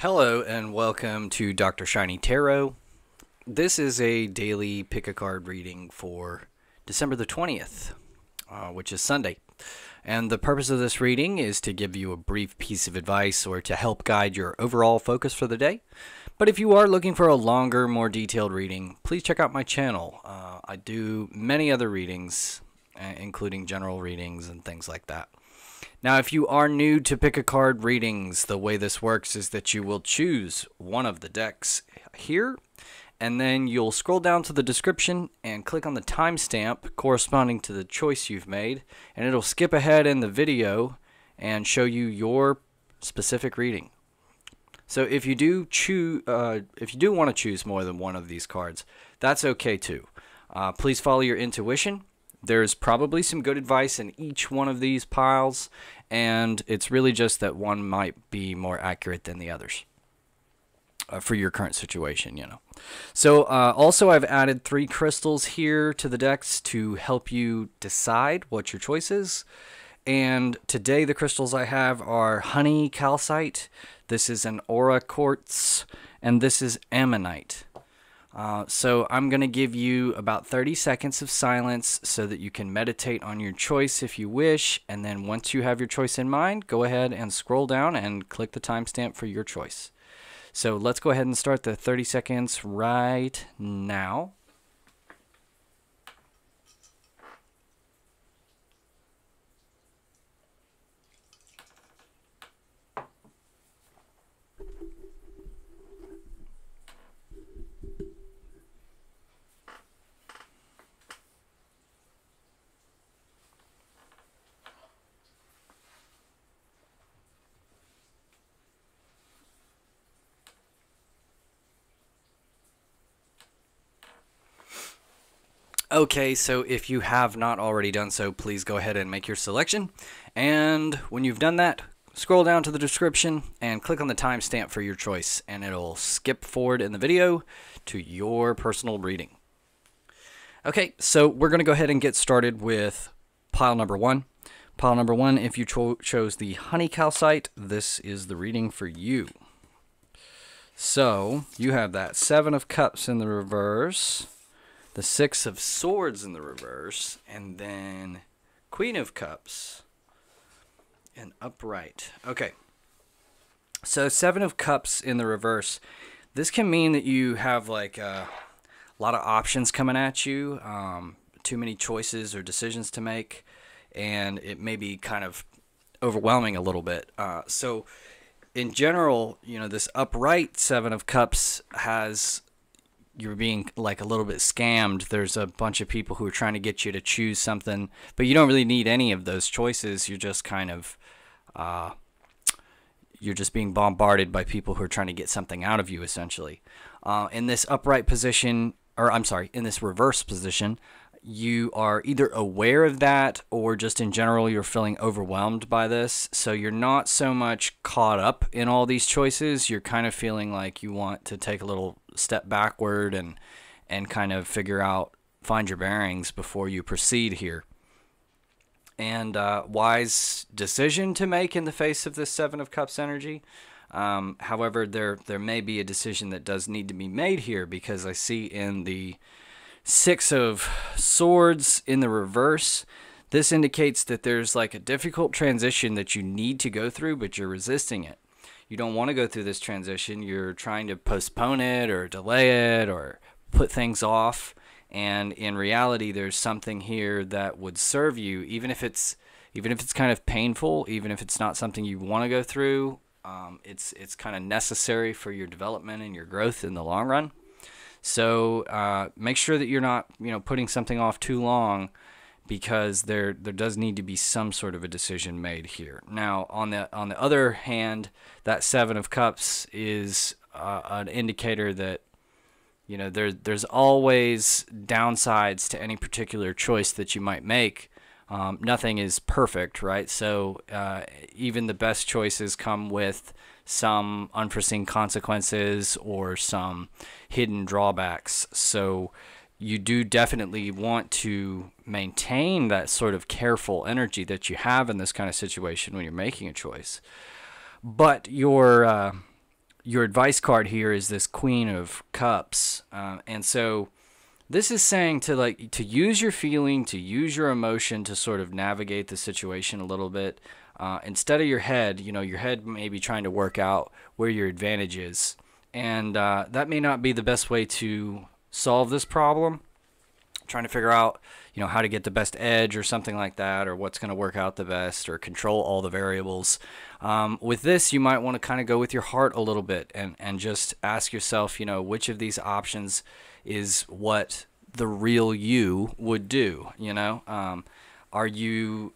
Hello and welcome to Dr. Shiny Tarot. This is a daily pick a card reading for December the 20th, which is Sunday. And the purpose of this reading is to give you a brief piece of advice or to help guide your overall focus for the day. But if you are looking for a longer, more detailed reading, please check out my channel. I do many other readings, including general readings and things like that. Now, if you are new to pick a card readings, the way this works is that you will choose one of the decks here, and then you'll scroll down to the description and click on the timestamp corresponding to the choice you've made, and it'll skip ahead in the video and show you your specific reading. So if you do want to choose more than one of these cards, that's okay too. Please follow your intuition. There's probably some good advice in each one of these piles, and it's really just that one might be more accurate than the others for your current situation, you know. So also I've added 3 crystals here to the decks to help you decide what your choice is. And today the crystals I have are honey calcite, this is an aura quartz, and this is ammonite. So I'm going to give you about 30 seconds of silence so that you can meditate on your choice if you wish, and then once you have your choice in mind, go ahead and scroll down and click the timestamp for your choice. So let's go ahead and start the 30 seconds right now. Okay, so if you have not already done so, please go ahead and make your selection. And when you've done that, scroll down to the description and click on the timestamp for your choice, and it'll skip forward in the video to your personal reading. Okay, so we're going to go ahead and get started with pile number 1. Pile number 1, if you chose the honey calcite, this is the reading for you. So you have that 7 of Cups in the reverse, the 6 of Swords in the reverse, and then Queen of Cups and upright. Okay, so 7 of Cups in the reverse. This can mean that you have like a lot of options coming at you, too many choices or decisions to make, and it may be kind of overwhelming a little bit. So in general, you know, this upright 7 of Cups has, you're being like a little bit scammed. There's a bunch of people who are trying to get you to choose something, but you don't really need any of those choices. You're just kind of, you're just being bombarded by people who are trying to get something out of you, essentially. In this upright position, or I'm sorry, in this reverse position, you are either aware of that or just in general you're feeling overwhelmed by this. So you're not so much caught up in all these choices. You're kind of feeling like you want to take a little step backward and kind of figure out, find your bearings before you proceed here. And wise decision to make in the face of this 7 of Cups energy. However, there may be a decision that does need to be made here, because I see in the 6 of Swords in the reverse, this indicates that there's like a difficult transition that you need to go through, but you're resisting it. You don't want to go through this transition. You're trying to postpone it or delay it or put things off. And in reality, there's something here that would serve you, even if it's kind of painful, even if it's not something you want to go through. It's kind of necessary for your development and your growth in the long run. So make sure that you're not, you know, putting something off too long, because there does need to be some sort of a decision made here. Now, on the other hand, that 7 of Cups is an indicator that, you know, there's always downsides to any particular choice that you might make. Nothing is perfect, right? So even the best choices come with some unforeseen consequences or some hidden drawbacks. So you do definitely want to maintain that sort of careful energy that you have in this kind of situation when you're making a choice. But your your advice card here is this Queen of Cups, and so this is saying to use your feeling, to use your emotion to sort of navigate the situation a little bit. Instead of your head, your head may be trying to work out where your advantage is. And that may not be the best way to solve this problem. Trying to figure out, how to get the best edge or something like that, or what's going to work out the best, or control all the variables. With this, you might want to kind of go with your heart a little bit and just ask yourself, which of these options is what the real you would do. Are you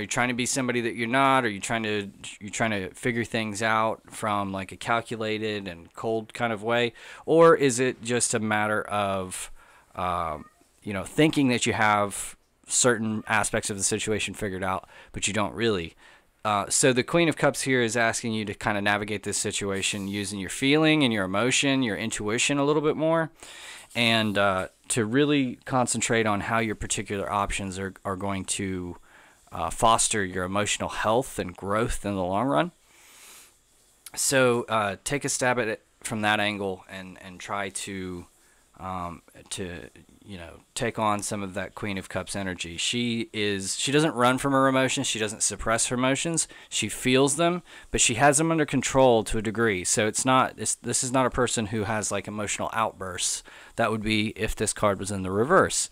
trying to be somebody that you're not? Are you trying to figure things out from like a calculated and cold kind of way, or is it just a matter of thinking that you have certain aspects of the situation figured out, but you don't really? So the Queen of Cups here is asking you to kind of navigate this situation using your feeling and your emotion, your intuition a little bit more, and to really concentrate on how your particular options are going to foster your emotional health and growth in the long run. So take a stab at it from that angle and try to take on some of that Queen of Cups energy. She doesn't run from her emotions. She doesn't suppress her emotions. She feels them, but she has them under control to a degree. So this is not a person who has like emotional outbursts. That would be if this card was in the reverse.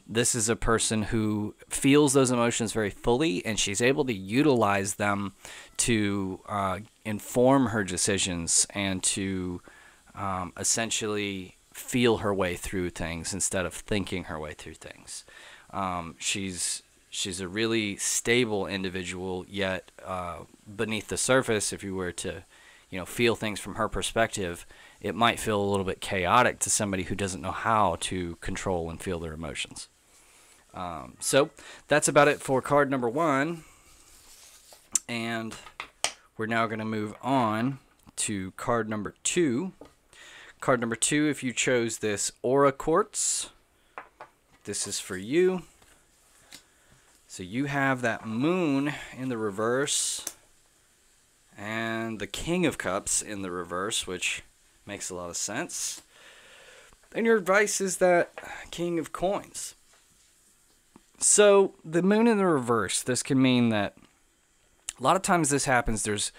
This is a person who feels those emotions very fully, and she's able to utilize them to inform her decisions and to essentially feel her way through things instead of thinking her way through things. She's a really stable individual, yet beneath the surface, if you were to feel things from her perspective, it might feel a little bit chaotic to somebody who doesn't know how to control and feel their emotions. So that's about it for card number 1. And we're now going to move on to card number 2. Card number 2, if you chose this Aura Quartz, this is for you. So you have that Moon in the reverse and the King of Cups in the reverse, which makes a lot of sense. And your advice is that King of Coins. So the Moon in the reverse, this can mean that a lot of times this happens. There's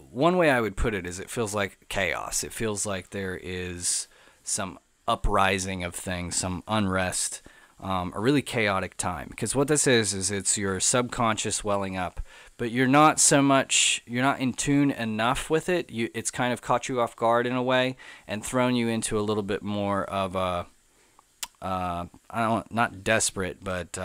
one way I would put it is it feels like chaos. It feels like there is some uprising of things, some unrest, a really chaotic time. Because what this is it's your subconscious welling up, but you're not in tune enough with it. It's kind of caught you off guard in a way and thrown you into a little bit more of a, not desperate, but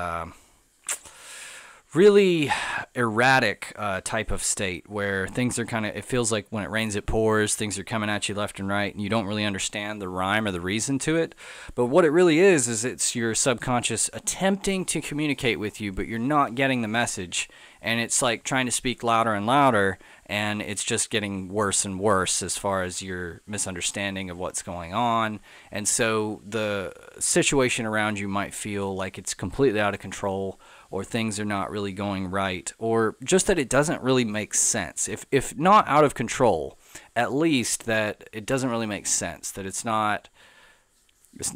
really erratic type of state where things are it feels like when it rains it pours, things are coming at you left and right, and you don't really understand the rhyme or the reason to it. But what it really is it's your subconscious attempting to communicate with you, but you're not getting the message, and it's like trying to speak louder and louder, and it's just getting worse and worse as far as your misunderstanding of what's going on. And so the situation around you might feel like it's completely out of control, or things are not really going right, or just that it doesn't really make sense. If not out of control, at least that it doesn't really make sense, that it's not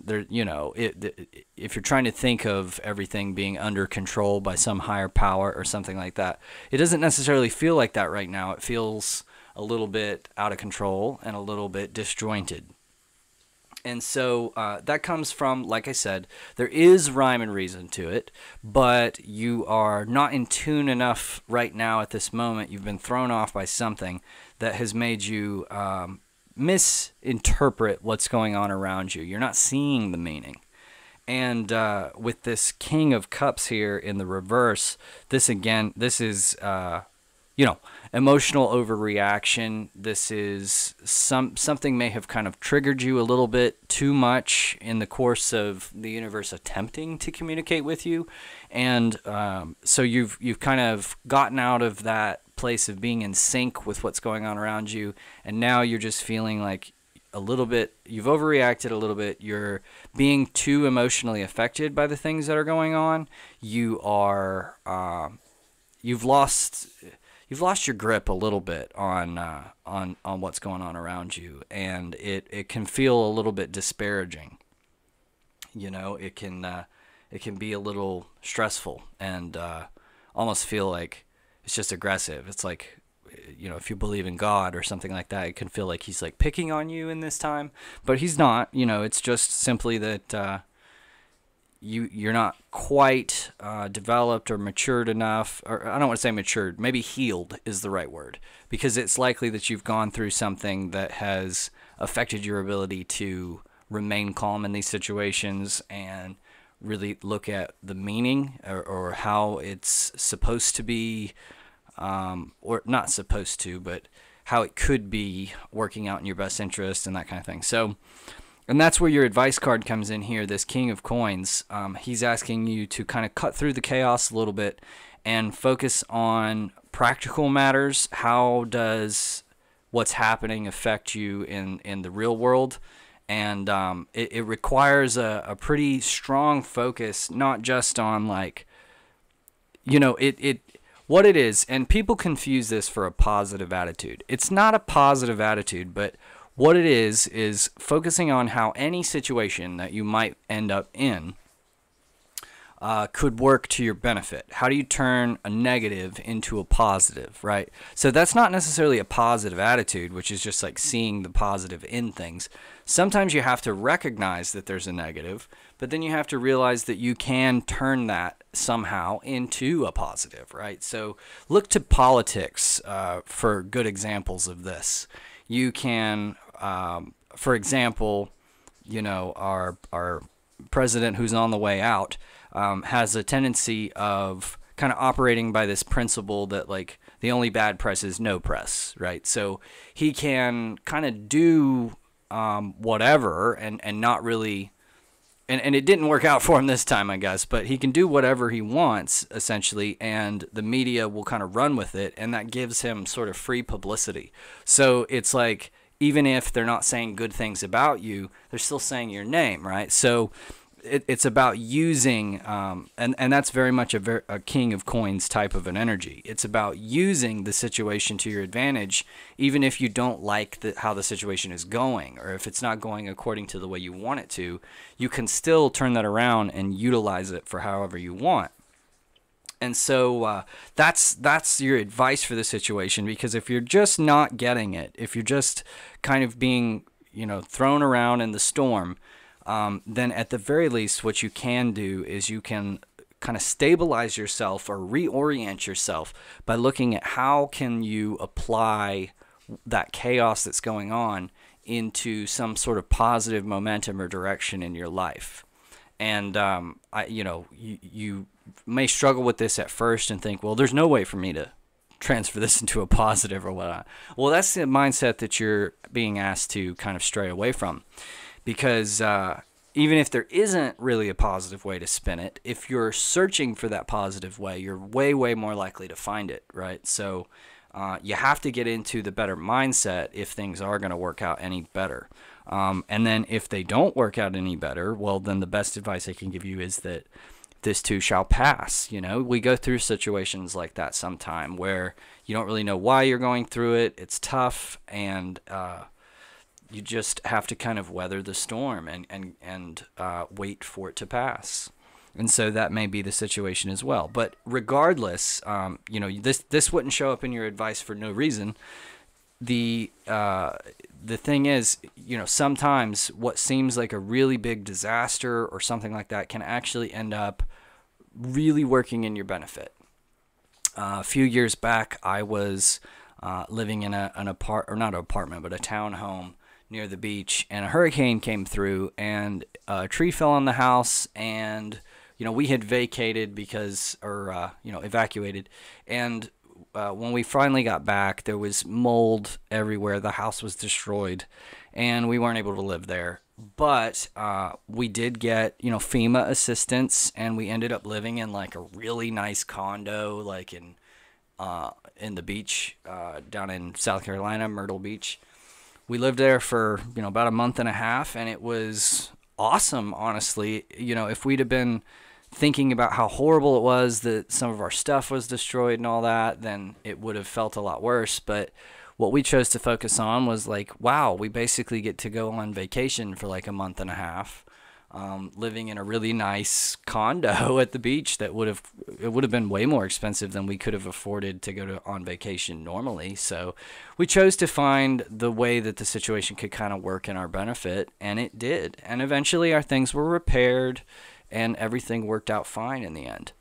there. If you're trying to think of everything being under control by some higher power or something like that, it doesn't necessarily feel like that right now. It feels a little bit out of control and a little bit disjointed. And so that comes from, like I said, there is rhyme and reason to it, but you are not in tune enough right now at this moment. You've been thrown off by something that has made you misinterpret what's going on around you. You're not seeing the meaning. And with this King of Cups here in the reverse, this is emotional overreaction. This is something may have kind of triggered you a little bit too much in the course of the universe attempting to communicate with you, and so you've kind of gotten out of that place of being in sync with what's going on around you, and now you're just feeling like a little bit, you've overreacted a little bit. You're being too emotionally affected by the things that are going on. You've lost you've lost your grip a little bit on what's going on around you, and it can feel a little bit disparaging. It can be a little stressful and almost feel like it's just aggressive. It's like, if you believe in God or something like that, it can feel like he's like picking on you in this time, but he's not. It's just simply that you're not quite developed or matured enough, or I don't want to say matured, maybe healed is the right word, because it's likely that you've gone through something that has affected your ability to remain calm in these situations and really look at the meaning or how it's supposed to be, or not supposed to, but how it could be working out in your best interest and that kind of thing. So, and that's where your advice card comes in here, this King of Coins. He's asking you to kind of cut through the chaos a little bit and focus on practical matters. How does what's happening affect you in the real world? And it requires a pretty strong focus, not just on like, what it is. And people confuse this for a positive attitude. It's not a positive attitude, but what it is focusing on how any situation that you might end up in could work to your benefit. How do you turn a negative into a positive, right? So that's not necessarily a positive attitude, which is just like seeing the positive in things. Sometimes you have to recognize that there's a negative, but then you have to realize that you can turn that somehow into a positive, right? So look to politics for good examples of this. You can, for example, our president who's on the way out has a tendency of kind of operating by this principle that like the only bad press is no press, right? So he can kind of do whatever and not really, and it didn't work out for him this time, I guess, but he can do whatever he wants essentially, and the media will kind of run with it, and that gives him sort of free publicity. So it's like, even if they're not saying good things about you, they're still saying your name, right? So it's about using, and that's very much a King of Coins type of an energy. It's about using the situation to your advantage, even if you don't like how the situation is going, or if it's not going according to the way you want it to, you can still turn that around and utilize it for however you want. And so that's your advice for the situation, because if you're just not getting it, if you're just kind of being, thrown around in the storm, then at the very least, what you can do is you can kind of stabilize yourself or reorient yourself by looking at how can you apply that chaos that's going on into some sort of positive momentum or direction in your life. And you may struggle with this at first and think, well, there's no way for me to transfer this into a positive or whatnot. Well, that's the mindset that you're being asked to kind of stray away from. Because even if there isn't really a positive way to spin it, if you're searching for that positive way, you're way, way more likely to find it, right? So you have to get into the better mindset if things are going to work out any better. And then if they don't work out any better, well, then the best advice I can give you is that this too shall pass. We go through situations like that sometime where you don't really know why you're going through it. It's tough, and you just have to kind of weather the storm and wait for it to pass. And so that may be the situation as well. But regardless, this wouldn't show up in your advice for no reason. The thing is, sometimes what seems like a really big disaster or something like that can actually end up really working in your benefit. A few years back, I was living in not an apartment, but a townhome near the beach, and a hurricane came through, and a tree fell on the house, and we had evacuated, and when we finally got back, there was mold everywhere. The house was destroyed, and we weren't able to live there. But we did get FEMA assistance, and we ended up living in like a really nice condo, like in the beach down in South Carolina, Myrtle Beach. We lived there for, about a month and a half, and it was awesome, honestly. If we'd have been thinking about how horrible it was that some of our stuff was destroyed and all that, then it would have felt a lot worse. But what we chose to focus on was like, wow, we basically get to go on vacation for like a month and a half, living in a really nice condo at the beach that would have been way more expensive than we could have afforded to go on vacation normally. So we chose to find the way that the situation could kind of work in our benefit, and it did. And eventually our things were repaired and everything worked out fine in the end.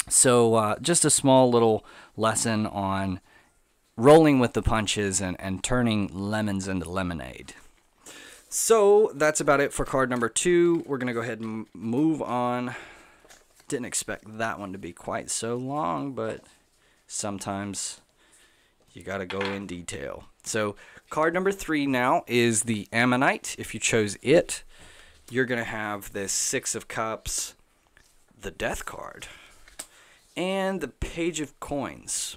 So just a small little lesson on rolling with the punches and turning lemons into lemonade. So that's about it for card number 2. We're going to go ahead and move on. Didn't expect that one to be quite so long, but sometimes you got to go in detail. So card number 3 now is the Ammonite. If you chose it, you're going to have this 6 of Cups, the Death card, and the Page of Coins.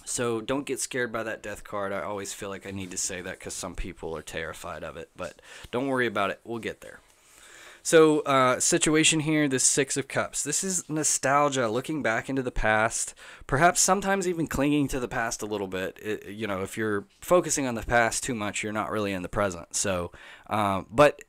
So don't get scared by that Death card. I always feel like I need to say that because some people are terrified of it, but don't worry about it. We'll get there. So situation here, this 6 of Cups. This is nostalgia, looking back into the past, perhaps sometimes even clinging to the past a little bit. If you're focusing on the past too much, you're not really in the present. So, but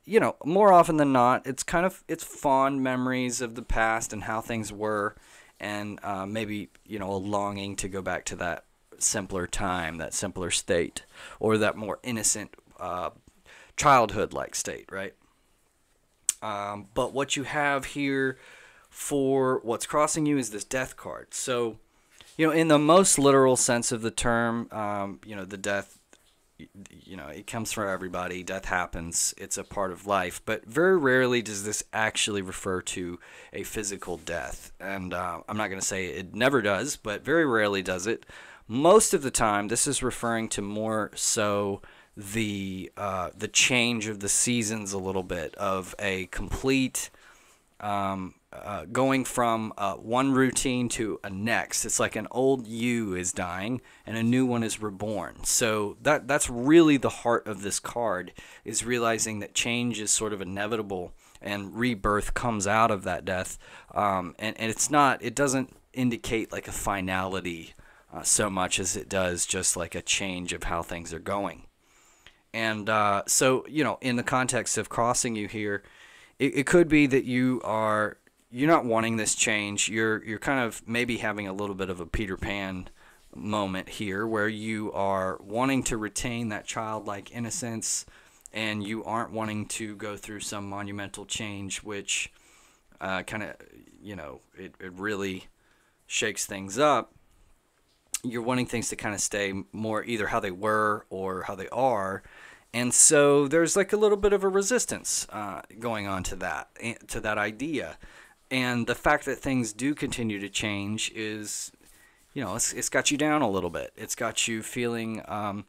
more often than not, it's fond memories of the past and how things were, and maybe a longing to go back to that simpler time, that simpler state, or that more innocent childhood-like state, right? But what you have here for what's crossing you is this Death card. So, in the most literal sense of the term, the death, it comes for everybody. Death happens. It's a part of life. But very rarely does this actually refer to a physical death. And I'm not going to say it never does, but very rarely does it. Most of the time, this is referring to more so the change of the seasons a little bit, of a complete going from one routine to a next. It's like an old you is dying and a new one is reborn. So that's really the heart of this card, is realizing that change is sort of inevitable and rebirth comes out of that death. And it doesn't indicate like a finality so much as it does just like a change of how things are going. And so, in the context of crossing you here, it could be that you're not wanting this change. You're kind of maybe having a little bit of a Peter Pan moment here, where you are wanting to retain that childlike innocence, and you aren't wanting to go through some monumental change, which it really shakes things up. You're wanting things to kind of stay more either how they were or how they are. And so there's like a little bit of a resistance going on to that idea. And the fact that things do continue to change is, it's got you down a little bit. It's got you feeling, a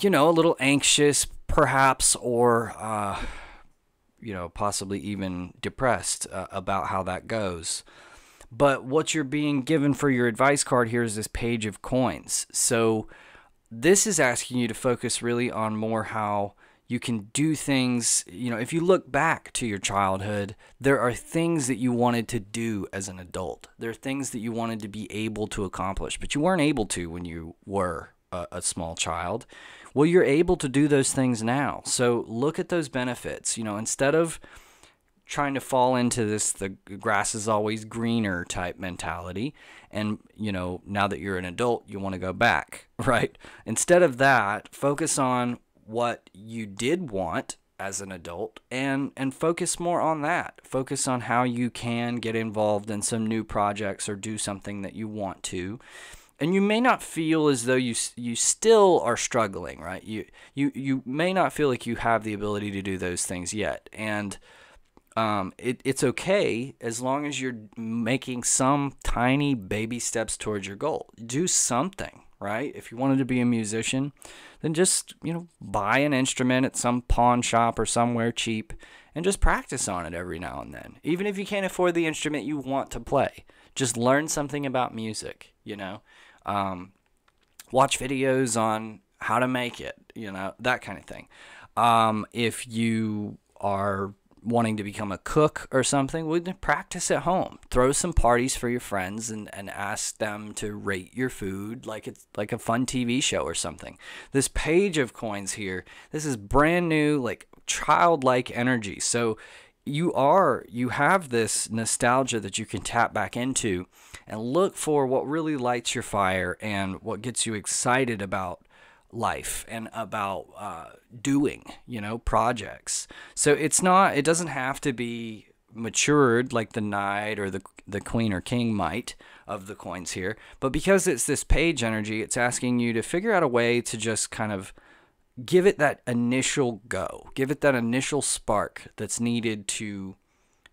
little anxious perhaps, or, possibly even depressed about how that goes. But what you're being given for your advice card here is this Page of Coins. So this is asking you to focus really on more how you can do things. If you look back to your childhood, there are things that you wanted to do as an adult. There are things that you wanted to be able to accomplish, but you weren't able to when you were a small child. Well, you're able to do those things now. So look at those benefits. Instead of trying to fall into the grass is always greener type mentality, and now that you're an adult you want to go back, right? Instead of that, focus on what you did want as an adult, and focus more on that. Focus on how you can get involved in some new projects or do something that you want to. And you may not feel as though you still are struggling, right? You may not feel like you have the ability to do those things yet, and it's okay as long as you're making some tiny baby steps towards your goal. Do something, right? If you wanted to be a musician, then just, buy an instrument at some pawn shop or somewhere cheap and just practice on it every now and then. Even if you can't afford the instrument you want to play, just learn something about music, watch videos on how to make it, that kind of thing. If you are wanting to become a cook or something, well, then practice at home. Throw some parties for your friends and ask them to rate your food like it's like a fun TV show or something. This page of coins here, this is brand new, like childlike energy. So you have this nostalgia that you can tap back into and look for what really lights your fire and what gets you excited about life and about doing, projects. So it doesn't have to be matured like the knight or the queen or king might of the coins here, but because it's this page energy, it's asking you to figure out a way to just kind of give it that initial go, give it that initial spark that's needed to,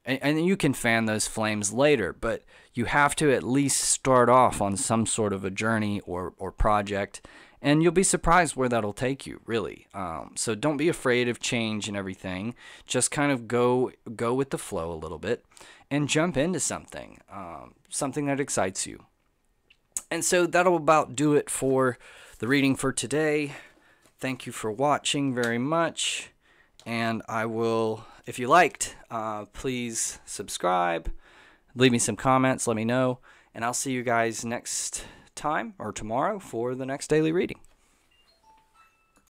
and you can fan those flames later, but you have to at least start off on some sort of a journey or project, and you'll be surprised where that'll take you, really. So don't be afraid of change and everything. Just kind of go with the flow a little bit and jump into something that excites you. And so that'll about do it for the reading for today. Thank you for watching very much, and I will, if you liked, please subscribe, leave me some comments, let me know, and I'll see you guys next time or tomorrow for the next daily reading.